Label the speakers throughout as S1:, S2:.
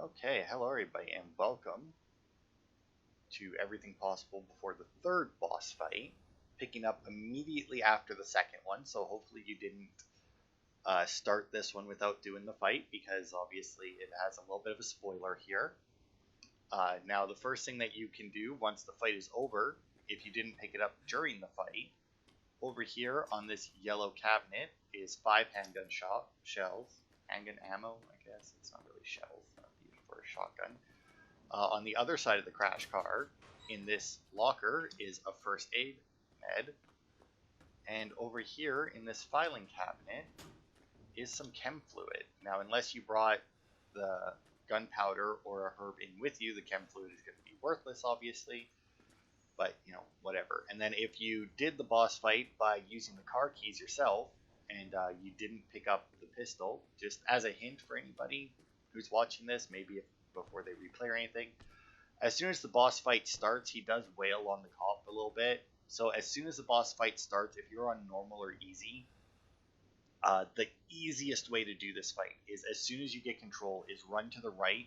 S1: Okay, hello everybody and welcome to Everything Possible before the third boss fight, picking up immediately after the second one, so hopefully you didn't start this one without doing the fight, because obviously it has a little bit of a spoiler here. Now the first thing that you can do once the fight is over, if you didn't pick it up during the fight, over here on this yellow cabinet is 5 handgun shells, handgun ammo, I guess, it's not really shells. For a shotgun. On the other side of the crash car, in this locker, is a first aid med. And over here in this filing cabinet is some chem fluid. Now, unless you brought the gunpowder or a herb in with you, the chem fluid is going to be worthless, obviously. But, you know, whatever. And then if you did the boss fight by using the car keys yourself, and you didn't pick up the pistol, just as a hint for anybody who's watching this, maybe before they replay or anything, as soon as the boss fight starts, he does wail on the cop a little bit. So as soon as the boss fight starts, if you're on normal or easy, the easiest way to do this fight is, as soon as you get control, is run to the right,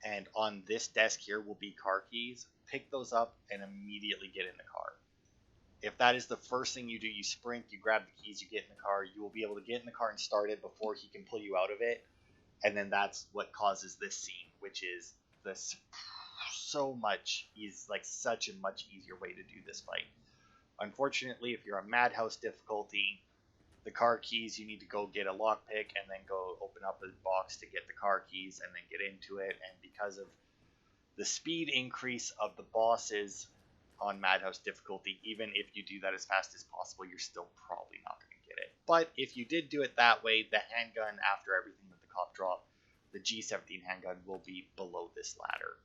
S1: and on this desk here will be car keys. Pick those up and immediately get in the car. If that is the first thing you do, you sprint, you grab the keys, you get in the car, you will be able to get in the car and start it before he can pull you out of it. And then that's what causes this scene, which is this such a much easier way to do this fight. Unfortunately, if you're on Madhouse difficulty, the car keys, you need to go get a lockpick and then go open up a box to get the car keys and then get into it. And because of the speed increase of the bosses on Madhouse difficulty, even if you do that as fast as possible, you're still probably not going to get it. But if you did do it that way, the handgun, after everything that the cop dropped, the G17 handgun will be below this ladder.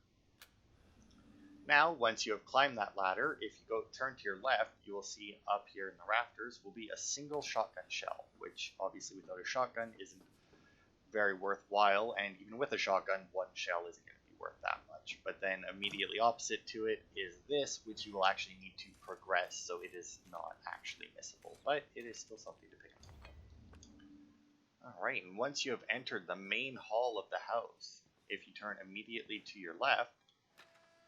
S1: Now, once you have climbed that ladder, if you turn to your left, you will see up here in the rafters will be a single shotgun shell, which obviously without a shotgun isn't very worthwhile, and even with a shotgun, one shell isn't going to be worth that much. But then immediately opposite to it is this, which you will actually need to progress, so it is not actually missable, but it is still something to pick up. Alright, and once you have entered the main hall of the house, if you turn immediately to your left,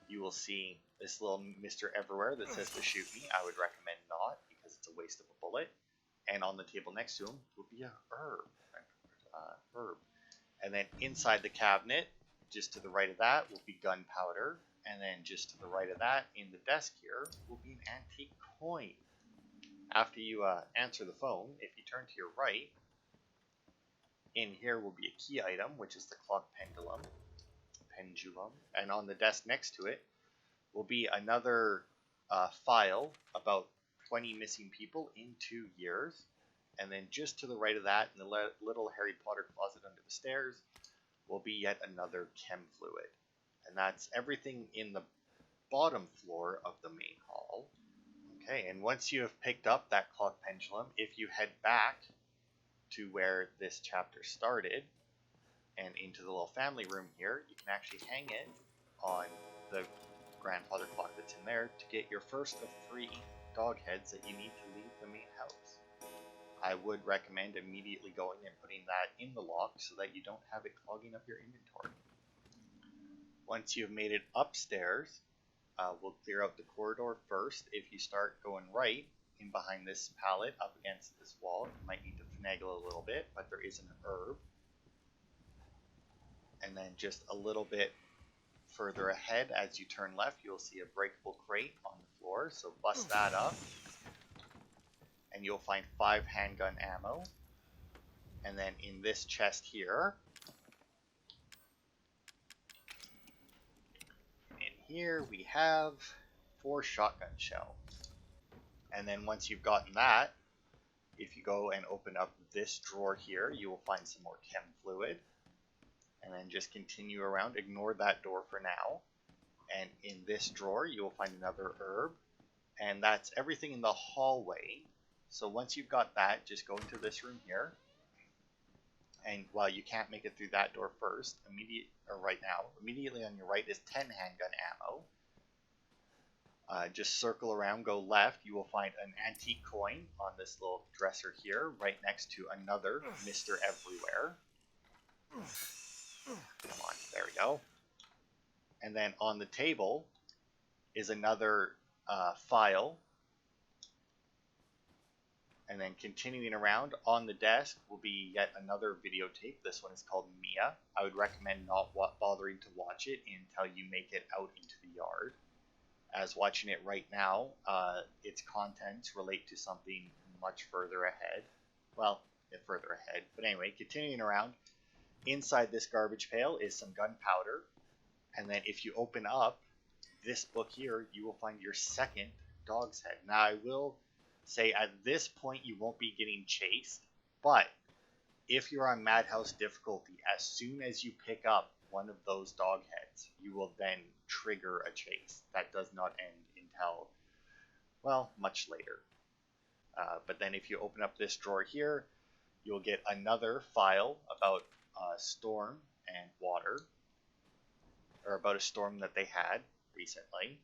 S1: you will see this little Mr. Everywhere that says to shoot me. I would recommend not, because it's a waste of a bullet. And on the table next to him will be a herb. And then inside the cabinet, just to the right of that, will be gunpowder. And then just to the right of that, in the desk here, will be an antique coin. After you answer the phone, if you turn to your right, in here will be a key item, which is the clock pendulum. And on the desk next to it will be another file about 20 missing people in 2 years. And then just to the right of that, in the little Harry Potter closet under the stairs, will be yet another chem fluid. And that's everything in the bottom floor of the main hall. Okay, and once you have picked up that clock pendulum, if you head back to where this chapter started, and into the little family room here, you can actually hang it on the grandfather clock that's in there to get your first of 3 dog heads that you need to leave the main house. I would recommend immediately going and putting that in the lock so that you don't have it clogging up your inventory. Once you've made it upstairs, we'll clear out the corridor first. If you start going right in behind this pallet up against this wall, you might need to finagle a little bit, but there is an herb. And then just a little bit further ahead, as you turn left, you'll see a breakable crate on the floor. So bust that up, and you'll find 5 handgun ammo. And then in this chest here, in here we have 4 shotgun shells. And then once you've gotten that, if you go and open up this drawer here, you will find some more chem fluid. And then just continue around, ignore that door for now. And in this drawer, you will find another herb. And that's everything in the hallway. So once you've got that, just go into this room here. And while you can't make it through that door first, immediately on your right is 10 handgun ammo. Just circle around, go left, you will find an antique coin on this little dresser here, right next to another Mr. Everywhere. Come on, there we go. And then on the table is another file. And then continuing around, on the desk will be yet another videotape. This one is called Mia. I would recommend not bothering to watch it until you make it out into the yard. As watching it right now, its contents relate to something much further ahead. Well, further ahead. But anyway, continuing around, inside this garbage pail is some gunpowder. And then if you open up this book here, you will find your second dog's head. Now, I will say at this point you won't be getting chased, but if you're on Madhouse difficulty, as soon as you pick up one of those dog heads, you will then trigger a chase. That does not end until, well, much later. But then if you open up this drawer here, you'll get another file about storm and water, or about a storm that they had recently.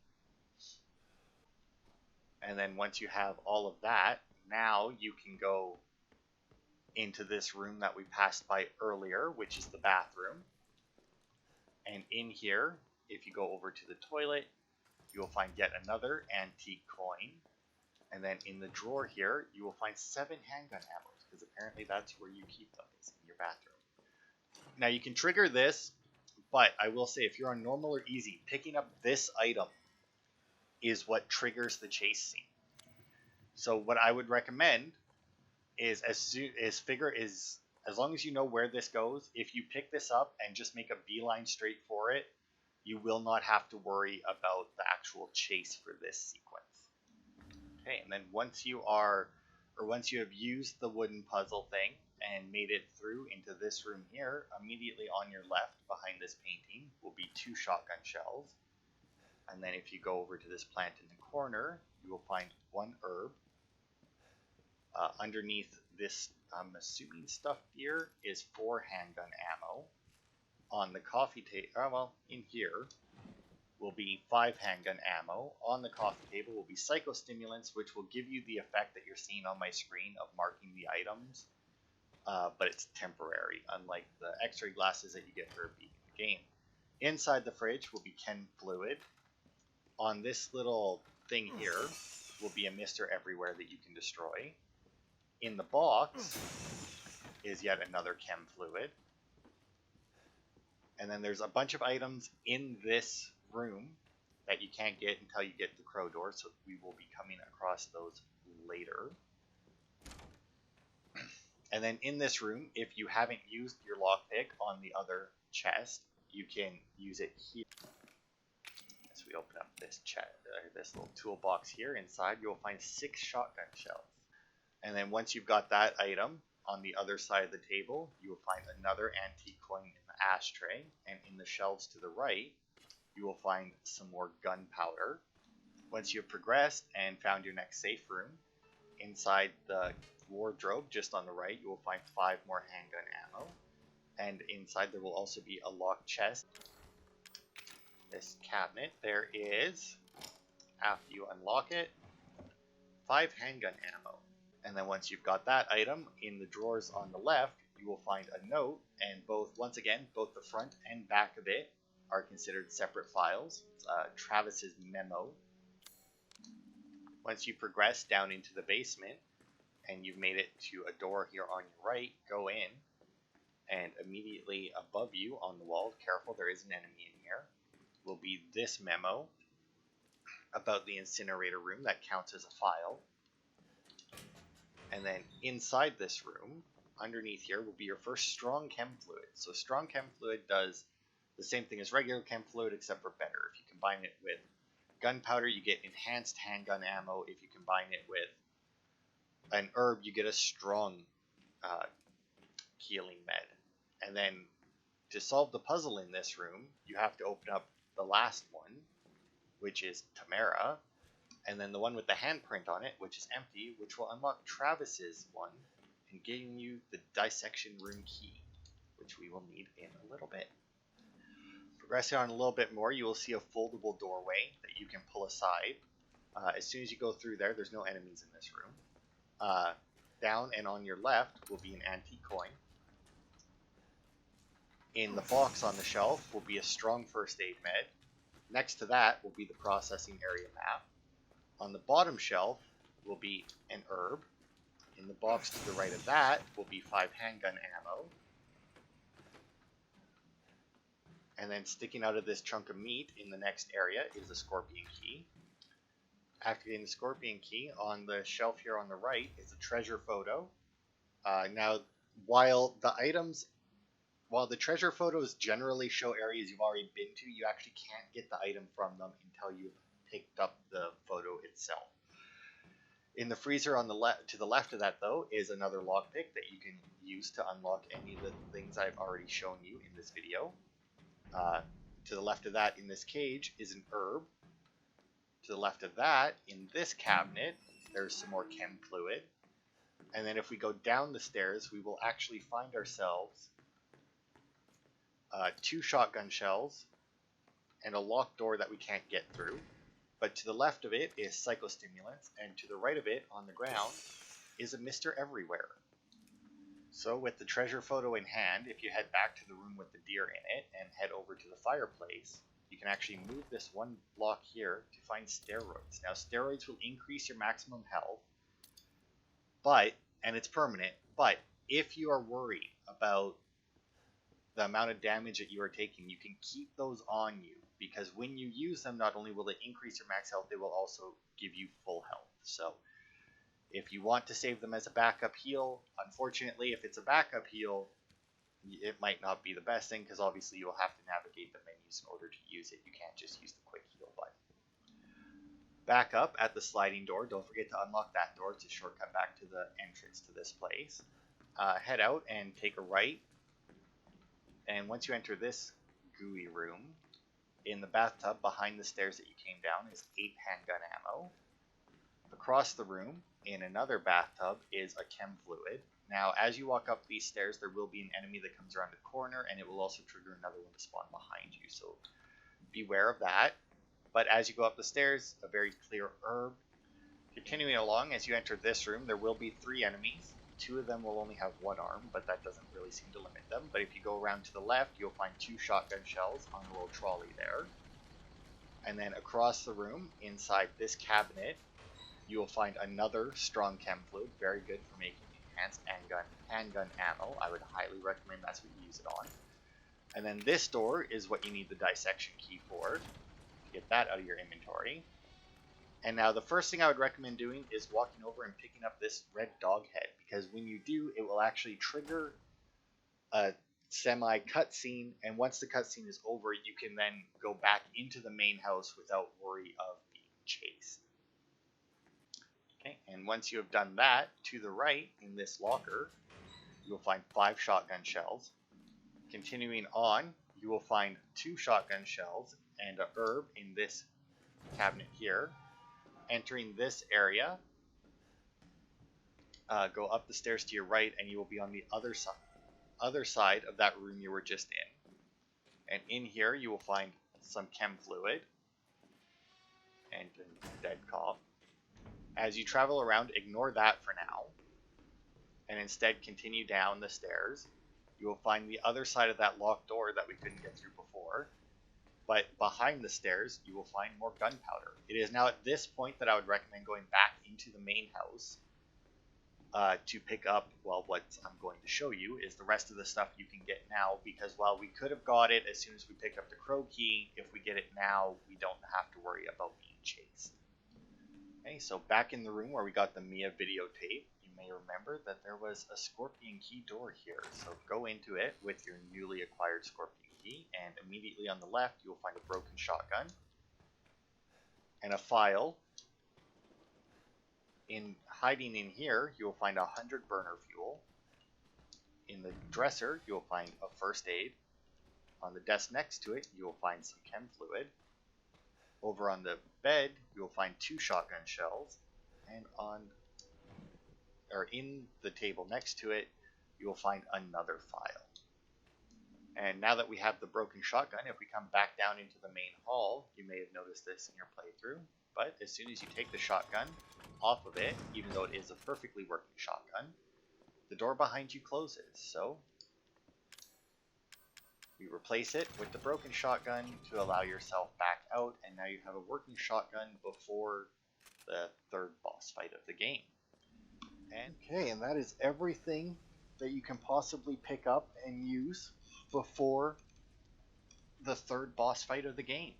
S1: And then once you have all of that, now you can go into this room that we passed by earlier, which is the bathroom. And in here, if you go over to the toilet, you will find yet another antique coin. And then in the drawer here, you will find 7 handgun ammos, because apparently that's where you keep them, is in your bathroom. Now you can trigger this, but I will say if you're on normal or easy, picking up this item is what triggers the chase scene. So what I would recommend is as long as you know where this goes, if you pick this up and just make a beeline straight for it, you will not have to worry about the actual chase for this sequence. Okay, and then once you have used the wooden puzzle thing and made it through into this room here, immediately on your left behind this painting will be 2 shotgun shells. And then if you go over to this plant in the corner, you will find 1 herb. Underneath this, I'm assuming stuff here, is 4 handgun ammo. On the coffee table, in here, will be 5 handgun ammo. On the coffee table will be psychostimulants, which will give you the effect that you're seeing on my screen of marking the items. But it's temporary, unlike the x-ray glasses that you get for beating the game. Inside the fridge will be Chem Fluid. On this little thing here will be a mister everywhere that you can destroy. In the box is yet another Chem Fluid. And then there's a bunch of items in this room that you can't get until you get the crow door, so we will be coming across those later. And then in this room, if you haven't used your lockpick on the other chest, you can use it here. As we open up this this little toolbox here, inside you'll find 6 shotgun shells. And then once you've got that item, on the other side of the table, you will find another antique coin in the ashtray, and in the shelves to the right, you will find some more gunpowder. Once you've progressed and found your next safe room, inside the wardrobe just on the right, you will find 5 more handgun ammo, and inside there will also be a locked chest. This cabinet, there is, after you unlock it, 5 handgun ammo. And then once you've got that item, in the drawers on the left, you will find a note, and once again, both the front and back of it are considered separate files. It's Travis's memo. Once you progress down into the basement, and you've made it to a door here on your right, go in, and immediately above you on the wall, careful, there is an enemy in here, will be this memo about the incinerator room that counts as a file. And then inside this room, underneath here, will be your first strong Chem Fluid. So strong Chem Fluid does the same thing as regular Chem Fluid, except for better. If you combine it with gunpowder, you get enhanced handgun ammo. If you combine it with an herb, you get a strong healing med. And then to solve the puzzle in this room, you have to open up the last one, which is Tamara, and then the one with the handprint on it, which is empty, which will unlock Travis's one and giving you the dissection room key, which we will need in a little bit. Progressing on a little bit more, you will see a foldable doorway that you can pull aside. As soon as you go through there, there's no enemies in this room. Down and on your left will be an antique coin. In the box on the shelf will be a strong first aid med. Next to that will be the processing area map. On the bottom shelf will be an herb. In the box to the right of that will be 5 handgun ammo. And then sticking out of this chunk of meat in the next area is a scorpion key. After getting the scorpion key, on the shelf here on the right is a treasure photo. Now, while the treasure photos generally show areas you've already been to, you actually can't get the item from them until you've picked up the photo itself. In the freezer on the to the left of that, though, is another lockpick that you can use to unlock any of the things I've already shown you in this video. To the left of that in this cage is an herb. To the left of that in this cabinet, there's some more Chem Fluid. And then if we go down the stairs, we will actually find ourselves 2 shotgun shells and a locked door that we can't get through. But to the left of it is psychostimulants, and to the right of it on the ground is a Mr. Everywhere. So with the treasure photo in hand, if you head back to the room with the deer in it and head over to the fireplace, you can actually move this one block here to find steroids. Now, steroids will increase your maximum health, and it's permanent, but if you are worried about the amount of damage that you are taking, you can keep those on you, because when you use them, not only will they increase your max health, they will also give you full health. So if you want to save them as a backup heal, unfortunately, if it's a backup heal, it might not be the best thing, because obviously you'll have to navigate the menus in order to use it. You can't just use the quick heal button. Back up at the sliding door. Don't forget to unlock that door. It's a shortcut back to the entrance to this place. Head out and take a right. And once you enter this gooey room, in the bathtub behind the stairs that you came down is 8 handgun ammo. Across the room, in another bathtub, is a Chem Fluid. Now, as you walk up these stairs, there will be an enemy that comes around the corner, and it will also trigger another one to spawn behind you, so beware of that. But as you go up the stairs, a very clear herb. Continuing along, as you enter this room, there will be 3 enemies. 2 of them will only have 1 arm, but that doesn't really seem to limit them. But if you go around to the left, you'll find 2 shotgun shells on a little trolley there. And then across the room, inside this cabinet, you will find another strong Chem Fluid, very good for making enhanced handgun ammo. I would highly recommend that's what you use it on. And then this door is what you need the Dissection Key for, to get that out of your inventory. And now the first thing I would recommend doing is walking over and picking up this red dog head, because when you do, it will actually trigger a semi cutscene, and once the cutscene is over, you can then go back into the main house without worry of being chased. Okay, and once you have done that, to the right in this locker, you will find 5 shotgun shells. Continuing on, you will find 2 shotgun shells and a herb in this cabinet here. Entering this area, go up the stairs to your right, and you will be on the other side of that room you were just in. And in here, you will find some Chem Fluid and a dead cop. As you travel around, ignore that for now, and instead continue down the stairs. You will find the other side of that locked door that we couldn't get through before. But behind the stairs, you will find more gunpowder. It is now at this point that I would recommend going back into the main house to pick up, well, what I'm going to show you is the rest of the stuff you can get now, because while we could have got it as soon as we picked up the crow key, if we get it now, we don't have to worry about being chased. Okay, so back in the room where we got the Mia videotape, you may remember that there was a scorpion key door here. So go into it with your newly acquired scorpion key, and immediately on the left you will find a broken shotgun and a file. Hiding in here, you will find 100 burner fuel. In the dresser, you will find a first aid. On the desk next to it, you will find some Chem Fluid. Over on the bed, you will find 2 shotgun shells, and in the table next to it, you will find another file. And now that we have the broken shotgun, if we come back down into the main hall, you may have noticed this in your playthrough, but as soon as you take the shotgun off of it, even though it is a perfectly working shotgun, the door behind you closes. So You replace it with the broken shotgun to allow yourself back out, and now you have a working shotgun before the third boss fight of the game. Okay, and that is everything that you can possibly pick up and use before the third boss fight of the game.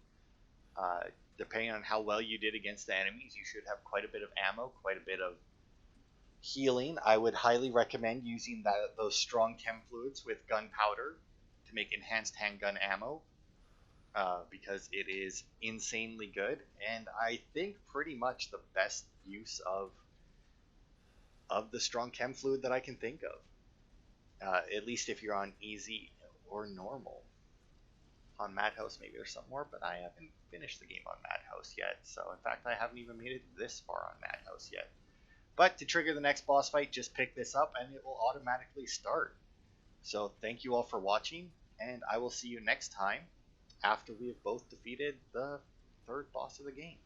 S1: Depending on how well you did against the enemies, you should have quite a bit of ammo, quite a bit of healing. I would highly recommend using those strong chem fluids with gunpowder to make enhanced handgun ammo, because it is insanely good, and I think pretty much the best use of the strong chem fluid that I can think of. At least if you're on easy or normal. On Madhouse, maybe there's some more, but I haven't finished the game on Madhouse yet. So, in fact, I haven't even made it this far on Madhouse yet. But to trigger the next boss fight, just pick this up and it will automatically start. So, thank you all for watching, and I will see you next time after we have both defeated the third boss of the game.